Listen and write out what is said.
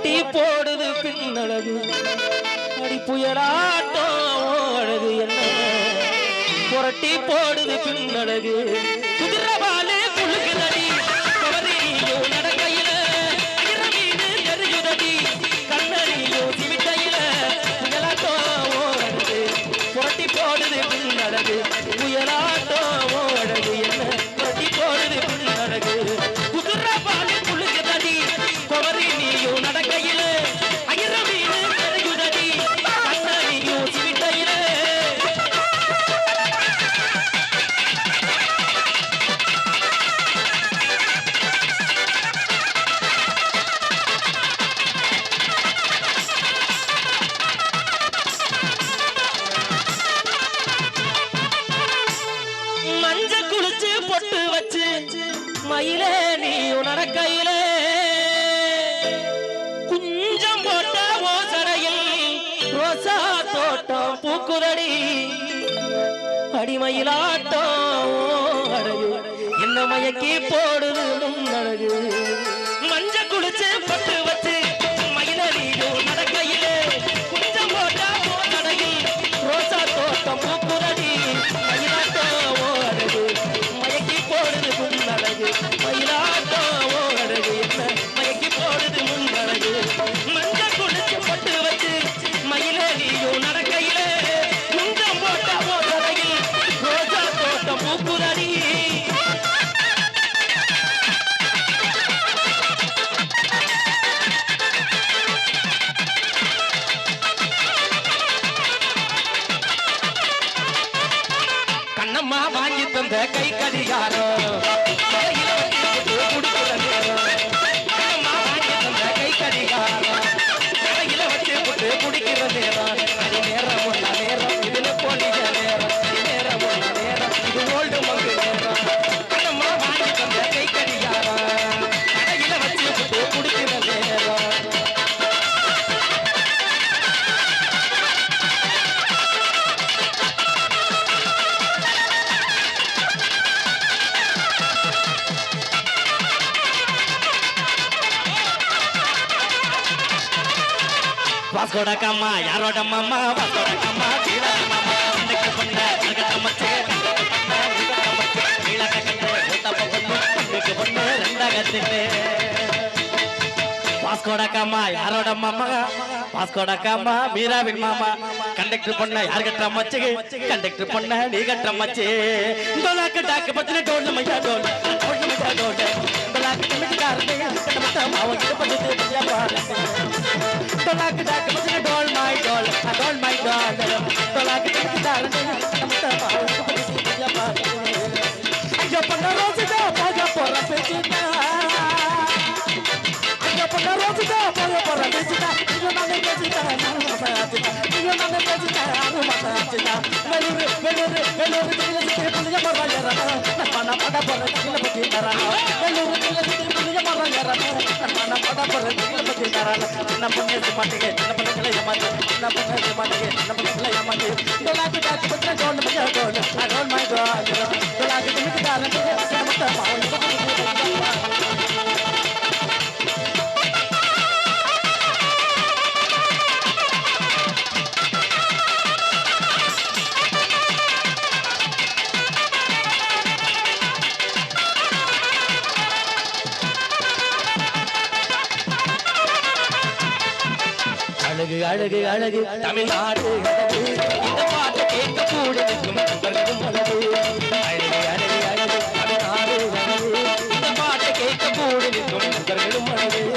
புரட்டி போடுது பின்னழகு அடி புயலாட்டம் அழகு என்ன புரட்டி போடுது பின்னழகு குதிரவாலே குழுகுதடி கவரியும் நடக்கையில இரவீடு நெறியுதடி கண்ணறியும் சிவிட்டையில புயலாட்டம் அழகு புரட்டி போடுது பின்னழகு புயலாட்டம் அழகு என்ன புரட்டி போடுது பின்னழகு குதிரவாலே குழுகுதடி கவரி நீயும் நடக்கையில இரவீடு நெறியுதடி கண்ணறியும் சிவிட்டையில மஞ்ச குளிச்சு பொட்டு வச்சு மயிலே நீ நடக்கையில குஞ்சம் போட்ட ஓசடையில் ரோசா தோட்டம் பூக்குதடி அடிமயிலாட்டம் அழகு என்ன மயக்கி போடுது முன்னழகு மஞ்ச குளிச்சு பொட்டு வச்சு மயிலே நீ நடக்கையில குஞ்சம் போட்ட ஓசடையில் ரோசா தோட்டம் பூக்குதடி மயிலாட்டம் அழகு மயக்கி போடுது முன்னழகு மயிலாட்டம் அழகு என்ன மயக்கி போடுது முன்னழகு மஞ்ச குளிச்சு பொட்டு வச்சு மயிலே நீயும் நடக்கையில குஞ்சம் போட்ட ஓசடையில் ரோஜா தோட்டம் பூக்குதடி கண்ணம்மா வாங்கி தந்த கை கடிகாரம் தலையில வச்சு குடுக்குற நேரம் கண்ணம்மா வாங்கி தந்த கை கடிகாரம் தலையில வச்சு போட்டு குடிக்கிற நேரம் அது நேரம் ஒண்ணா நேரம் இதுல போலிஜ நேரம் நேரம் ஒண்ணா நேரம் இது ஓல்டு மங்கு நேரம் கண்ணம்மா வாங்கி தந்த கை கடிகாரம் தலையில வச்சு போட்டு குடிக்கிற நேரம் வாஸ்கோட காமா யாரோட மாமா வாஸ்கோட காமா கீழா மாமா இன்னைக்கு பண்ண அகட்ட மச்சே கீழா கட்ட ஓட்டப்ப பண்ணு இன்னைக்கு பண்ண ரெண்டாகத்திலே வாஸ்கோட காமா யாரோட மாமா வாஸ்கோட காமா மீராவின் மாமா கண்டக்டர் பண்ண யார் கட்ட மச்சே கண்டக்டர் பண்ண நீ கட்ட மச்சே டோலாக்கு டாக்கு பத்தின டோல் மையா டோல் மையா டோல் டோலாக்கு கமிட்டாரே கட்ட மாவன் கிட்ட பத்திட்டு பத்தியா பாரு Tolak dak mujhe dol my dol tolak dak namta paal ya pa ayo pana rozida paga pora pechina ayo pana rozida paga pora pechina yo nane pechina yo nane pechina anu mata china velure dile se punya mara yara pana pada pora dile pechina dara velure dile se punya mara yara pana pada pora dile pechina dara na punya sepatige na punya yamate na punya sepatige na punya yamate tolak dak mujhe dol maya dol I don't my god tolak dak mujhe dal namta paal அழகு அழகு அழகு தமிழ்நாடு இந்த பாட்டு கேட்க கூட நிற்கும் அழகு அழகு அழகு தமிழ்நாடு இந்த பாட்டு கேட்க கூட நிற்கும் அழகு